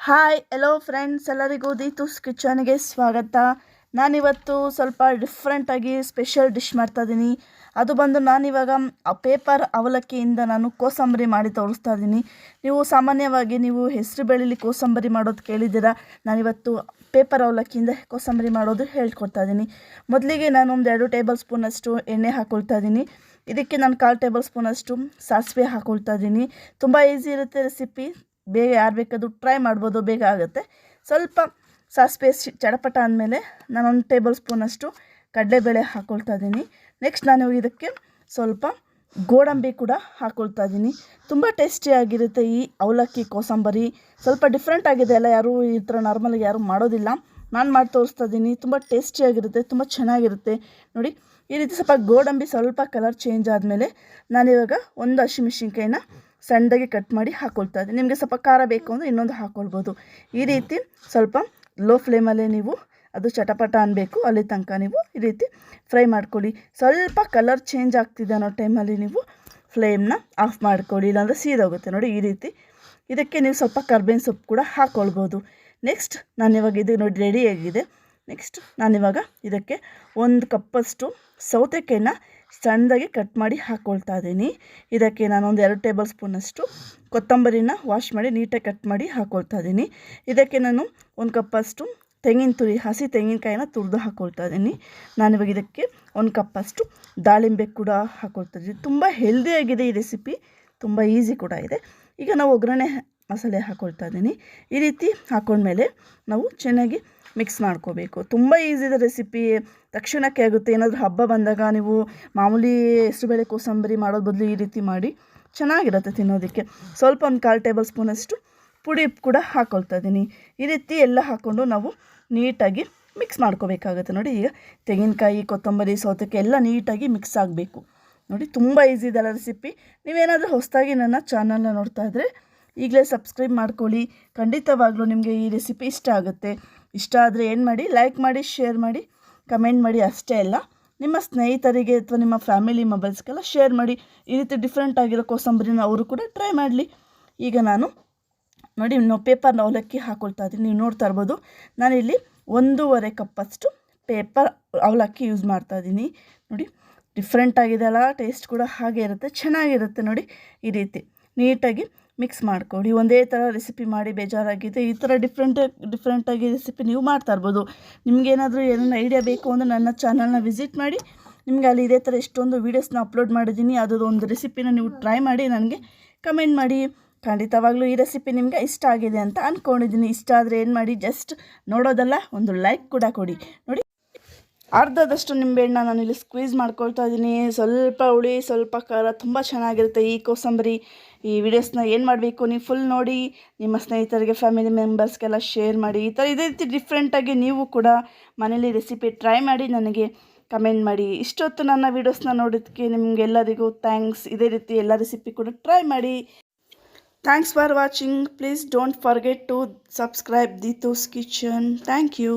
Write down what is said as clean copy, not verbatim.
Hi ಎಲ್ಲೋ friends, ಎಲ್ಲರಿಗೂ ದೀತೂಸ್ ಕಿಚನ್ಗೆ ಸ್ವಾಗತ. ನಾನಿವತ್ತು ಸ್ವಲ್ಪ ಡಿಫ್ರೆಂಟಾಗಿ ಸ್ಪೆಷಲ್ ಡಿಶ್ ಮಾಡ್ತಾಯಿದ್ದೀನಿ. ಅದು ಬಂದು ನಾನಿವಾಗ ಆ ಪೇಪರ್ ಅವಲಕ್ಕಿಯಿಂದ ನಾನು ಕೋಸಂಬರಿ ಮಾಡಿ ತೋರಿಸ್ತಾ ಇದ್ದೀನಿ. ನೀವು ಸಾಮಾನ್ಯವಾಗಿ ಹೆಸರು ಬೇಳೆಲಿ ಕೋಸಂಬರಿ ಮಾಡೋದು ಕೇಳಿದ್ದೀರಾ. ನಾನಿವತ್ತು ಪೇಪರ್ ಅವಲಕ್ಕಿಯಿಂದ ಕೋಸಂಬರಿ ಮಾಡೋದು ಹೇಳ್ಕೊಡ್ತಾ ಇದ್ದೀನಿ. ಮೊದಲಿಗೆ ನಾನು ಒಂದು 2 ಟೇಬಲ್ ಸ್ಪೂನಷ್ಟು ಎಣ್ಣೆ ಹಾಕ್ಕೊಳ್ತಾ ಇದ್ದೀನಿ. ಇದಕ್ಕೆ ನಾನು 1/4 ಟೇಬಲ್ ಸ್ಪೂನಷ್ಟು ಸಾಸಿವೆ ಹಾಕ್ಕೊಳ್ತಾ ಇದ್ದೀನಿ. ತುಂಬ ಈಸಿ ಇರುತ್ತೆ ರೆಸಿಪಿ, ಬೇಗ ಯಾರು ಬೇಕಾದರೂ ಟ್ರೈ ಮಾಡ್ಬೋದು, ಬೇಗ ಆಗುತ್ತೆ. ಸ್ವಲ್ಪ ಸಾಸಿವೆ ಚಡಪಟ ಅಂದಮೇಲೆ ನಾನು 1 ಟೇಬಲ್ ಸ್ಪೂನಷ್ಟು ಕಡಲೆಬೇಳೆ ಹಾಕ್ಕೊಳ್ತಾ ಇದ್ದೀನಿ. ನೆಕ್ಸ್ಟ್ ನಾನು ಇದಕ್ಕೆ ಸ್ವಲ್ಪ ಗೋಡಂಬಿ ಕೂಡ ಹಾಕ್ಕೊಳ್ತಾ ಇದ್ದೀನಿ. ತುಂಬ ಟೇಸ್ಟಿಯಾಗಿರುತ್ತೆ ಈ ಅವಲಕ್ಕಿ ಕೋಸಂಬರಿ. ಸ್ವಲ್ಪ ಡಿಫ್ರೆಂಟ್ ಆಗಿದೆ ಅಲ್ಲ, ಯಾರೂ ಈ ಥರ ನಾರ್ಮಲಾಗಿ ಯಾರೂ ಮಾಡೋದಿಲ್ಲ. ನಾನು ಮಾಡಿ ತೋರಿಸ್ತಾ ಇದ್ದೀನಿ. ತುಂಬ ಟೇಸ್ಟಿಯಾಗಿರುತ್ತೆ, ತುಂಬ ಚೆನ್ನಾಗಿರುತ್ತೆ. ನೋಡಿ, ಈ ರೀತಿ ಸ್ವಲ್ಪ ಗೋಡಂಬಿ ಸ್ವಲ್ಪ ಕಲರ್ ಚೇಂಜ್ ಆದಮೇಲೆ ನಾನಿವಾಗ ಒಂದು ಹಸಿಮೆಣಸಿನ್ಕಾಯಿನ ಸಣ್ಣದಾಗಿ ಕಟ್ ಮಾಡಿ ಹಾಕ್ಕೊಳ್ತಾ ಇದ್ದೀನಿ. ನಿಮಗೆ ಸ್ವಲ್ಪ ಖಾರ ಬೇಕು ಅಂದರೆ ಇನ್ನೊಂದು ಹಾಕ್ಕೊಳ್ಬೋದು. ಈ ರೀತಿ ಸ್ವಲ್ಪ ಲೋ ಫ್ಲೇಮಲ್ಲೇ ನೀವು ಅದು ಚಟಪಟ ಅನ್ನಬೇಕು, ಅಲ್ಲಿ ತನಕ ನೀವು ಈ ರೀತಿ ಫ್ರೈ ಮಾಡ್ಕೊಳ್ಳಿ. ಸ್ವಲ್ಪ ಕಲರ್ ಚೇಂಜ್ ಆಗ್ತಿದೆ ಅನ್ನೋ ಟೈಮಲ್ಲಿ ನೀವು ಫ್ಲೇಮ್ನ ಆಫ್ ಮಾಡ್ಕೊಳ್ಳಿ, ಇಲ್ಲಾಂದರೆ ಸೀದೋಗುತ್ತೆ. ನೋಡಿ, ಈ ರೀತಿ ಇದಕ್ಕೆ ನೀವು ಸ್ವಲ್ಪ ಕರ್ಬೇವಿನ ಸೊಪ್ಪು ಕೂಡ ಹಾಕ್ಕೊಳ್ಬೋದು. ನೆಕ್ಸ್ಟ್ ನಾನಿವಾಗ ಇದು ನೋಡಿ ರೆಡಿಯಾಗಿದೆ. ನೆಕ್ಸ್ಟ್ ನಾನಿವಾಗ ಇದಕ್ಕೆ 1 ಕಪ್ಪಷ್ಟು ಸೌತೆಕಾಯಿನ ಸಣ್ಣದಾಗಿ ಕಟ್ ಮಾಡಿ ಹಾಕ್ಕೊಳ್ತಾ ಇದ್ದೀನಿ. ಇದಕ್ಕೆ ನಾನೊಂದು 2 ಟೇಬಲ್ ಸ್ಪೂನಷ್ಟು ಕೊತ್ತಂಬರಿನ ವಾಶ್ ಮಾಡಿ ನೀಟಾಗಿ ಕಟ್ ಮಾಡಿ ಹಾಕ್ಕೊಳ್ತಾ ಇದ್ದೀನಿ. ಇದಕ್ಕೆ ನಾನು 1 ಕಪ್ಪಷ್ಟು ಹಸಿ ತೆಂಗಿನಕಾಯಿನ ತುರಿದು ಹಾಕ್ಕೊಳ್ತಾ ಇದ್ದೀನಿ. ನಾನಿವಾಗ ಇದಕ್ಕೆ 1 ಕಪ್ಪಷ್ಟು ದಾಳಿಂಬೆ ಕೂಡ ಹಾಕ್ಕೊಳ್ತಾ ಇದ್ದೀನಿ. ತುಂಬ ಹೆಲ್ದಿಯಾಗಿದೆ ಈ ರೆಸಿಪಿ, ತುಂಬ ಈಸಿ ಕೂಡ ಇದೆ. ಈಗ ನಾವು ಒಗ್ಗರಣೆ ಮಸಾಲೆ ಹಾಕ್ಕೊಳ್ತಾ ಇದ್ದೀನಿ. ಈ ರೀತಿ ಹಾಕ್ಕೊಂಡ್ಮೇಲೆ ನಾವು ಚೆನ್ನಾಗಿ ಮಿಕ್ಸ್ ಮಾಡ್ಕೋಬೇಕು. ತುಂಬ ಈಸಿ ಇದೆ ರೆಸಿಪಿ, ತಕ್ಷಣಕ್ಕೆ ಆಗುತ್ತೆ. ಏನಾದರೂ ಹಬ್ಬ ಬಂದಾಗ ನೀವು ಮಾಮೂಲಿ ಹೆಸರುಬೇಳೆ ಕೋಸಂಬರಿ ಮಾಡೋದು ಬದಲು ಈ ರೀತಿ ಮಾಡಿ, ಚೆನ್ನಾಗಿರುತ್ತೆ ತಿನ್ನೋದಕ್ಕೆ. ಸ್ವಲ್ಪ 1/4 ಟೇಬಲ್ ಸ್ಪೂನಷ್ಟು ಪುಡಿ ಕೂಡ ಹಾಕ್ಕೊಳ್ತಾ ಇದ್ದೀನಿ. ಈ ರೀತಿ ಎಲ್ಲ ಹಾಕ್ಕೊಂಡು ನಾವು ನೀಟಾಗಿ ಮಿಕ್ಸ್ ಮಾಡ್ಕೋಬೇಕಾಗುತ್ತೆ. ನೋಡಿ, ಈಗ ತೆಂಗಿನಕಾಯಿ, ಕೊತ್ತಂಬರಿ, ಸೌತೆಕಾಯಿ ಎಲ್ಲ ನೀಟಾಗಿ ಮಿಕ್ಸ್ ಆಗಬೇಕು. ನೋಡಿ, ತುಂಬ ಈಸಿ ಇದೆಲ್ಲ ರೆಸಿಪಿ. ನೀವೇನಾದರೂ ಹೊಸದಾಗಿ ನನ್ನ ಚಾನಲ್ನ ನೋಡ್ತಾ ಇದ್ದರೆ ಈಗಲೇ ಸಬ್ಸ್ಕ್ರೈಬ್ ಮಾಡ್ಕೊಳ್ಳಿ. ಖಂಡಿತವಾಗ್ಲೂ ನಿಮಗೆ ಈ ರೆಸಿಪಿ ಇಷ್ಟ ಆಗುತ್ತೆ. ಇಷ್ಟ ಆದರೆ ಏನು ಮಾಡಿ, ಲೈಕ್ ಮಾಡಿ, ಶೇರ್ ಮಾಡಿ, ಕಮೆಂಟ್ ಮಾಡಿ. ಅಷ್ಟೇ ಅಲ್ಲ, ನಿಮ್ಮ ಸ್ನೇಹಿತರಿಗೆ ಅಥವಾ ನಿಮ್ಮ ಫ್ಯಾಮಿಲಿ ಮೆಂಬರ್ಸ್ಗೆಲ್ಲ ಶೇರ್ ಮಾಡಿ. ಈ ರೀತಿ ಡಿಫ್ರೆಂಟ್ ಆಗಿರೋ ಕೋಸಂಬರಿನ ಅವರು ಕೂಡ ಟ್ರೈ ಮಾಡಲಿ. ಈಗ ನಾನು ನೋಡಿ ಪೇಪರ್ನ ಅವಲಕ್ಕಿ ಹಾಕ್ಕೊಳ್ತಾ ಇದ್ದೀನಿ. ನೀವು ನೋಡ್ತಾ ಇರ್ಬೋದು, ನಾನಿಲ್ಲಿ 1.5 ಕಪ್ಪಷ್ಟು ಪೇಪರ್ ಅವಲಕ್ಕಿ ಯೂಸ್ ಮಾಡ್ತಾ ಇದ್ದೀನಿ. ನೋಡಿ, ಡಿಫ್ರೆಂಟ್ ಆಗಿದೆ ಅಲ್ಲ, ಟೇಸ್ಟ್ ಕೂಡ ಹಾಗೆ ಇರುತ್ತೆ, ಚೆನ್ನಾಗಿರುತ್ತೆ. ನೋಡಿ, ಈ ರೀತಿ ನೀಟಾಗಿ ಮಿಕ್ಸ್ ಮಾಡ್ಕೊಳ್ಳಿ. ಒಂದೇ ಥರ ರೆಸಿಪಿ ಮಾಡಿ ಬೇಜಾರಾಗಿದೆ. ಈ ಥರ ಡಿಫ್ರೆಂಟಾಗಿ ರೆಸಿಪಿ ನೀವು ಮಾಡ್ತಾ ಇರ್ಬೋದು. ನಿಮಗೇನಾದರೂ ಏನಾದ್ರು ಐಡಿಯಾ ಬೇಕು ಅಂದರೆ ನನ್ನ ಚಾನಲ್ನ ವಿಸಿಟ್ ಮಾಡಿ. ನಿಮಗೆ ಅಲ್ಲಿ ಇದೇ ಥರ ಎಷ್ಟೊಂದು ವೀಡಿಯೋಸ್ನ ಅಪ್ಲೋಡ್ ಮಾಡಿದ್ದೀನಿ. ಅದೊಂದು ರೆಸಿಪಿನ ನೀವು ಟ್ರೈ ಮಾಡಿ ನನಗೆ ಕಮೆಂಟ್ ಮಾಡಿ. ಖಂಡಿತವಾಗ್ಲೂ ಈ ರೆಸಿಪಿ ನಿಮಗೆ ಇಷ್ಟ ಆಗಿದೆ ಅಂತ ಅಂದ್ಕೊಂಡಿದ್ದೀನಿ. ಇಷ್ಟ ಆದರೆ ಏನು ಮಾಡಿ, ಜಸ್ಟ್ ನೋಡೋದಲ್ಲ, ಒಂದು ಲೈಕ್ ಕೂಡ ಕೊಡಿ. ನೋಡಿ, ಅರ್ಧದಷ್ಟು ನಿಂಬೆಹಣ್ಣು ನಾನಿಲ್ಲಿ ಸ್ಕ್ವೀಸ್ ಮಾಡ್ಕೊಳ್ತಾ ಇದ್ದೀನಿ. ಸ್ವಲ್ಪ ಹುಳಿ, ಸ್ವಲ್ಪ ಖಾರ, ತುಂಬ ಚೆನ್ನಾಗಿರುತ್ತೆ ಈ ಕೋಸಂಬರಿ. ಈ ವಿಡಿಯೋಸ್ನ ಏನು ಮಾಡಬೇಕು, ನೀವು ಫುಲ್ ನೋಡಿ ನಿಮ್ಮ ಸ್ನೇಹಿತರಿಗೆ, ಫ್ಯಾಮಿಲಿ ಮೆಂಬರ್ಸ್ಗೆಲ್ಲ ಶೇರ್ ಮಾಡಿ. ಇದೇ ರೀತಿ ಡಿಫ್ರೆಂಟಾಗಿ ನೀವು ಕೂಡ ಮನೇಲಿ ರೆಸಿಪಿ ಟ್ರೈ ಮಾಡಿ ನನಗೆ ಕಮೆಂಟ್ ಮಾಡಿ. ಇಷ್ಟೊತ್ತು ನನ್ನ ವೀಡಿಯೋಸ್ನ ನೋಡೋದಕ್ಕೆ ನಿಮಗೆಲ್ಲರಿಗೂ ಥ್ಯಾಂಕ್ಸ್. ಇದೇ ರೀತಿ ಎಲ್ಲ ರೆಸಿಪಿ ಕೂಡ ಟ್ರೈ ಮಾಡಿ. Thanks for watching. Please don't forget to subscribe Deetu's kitchen. Thank you.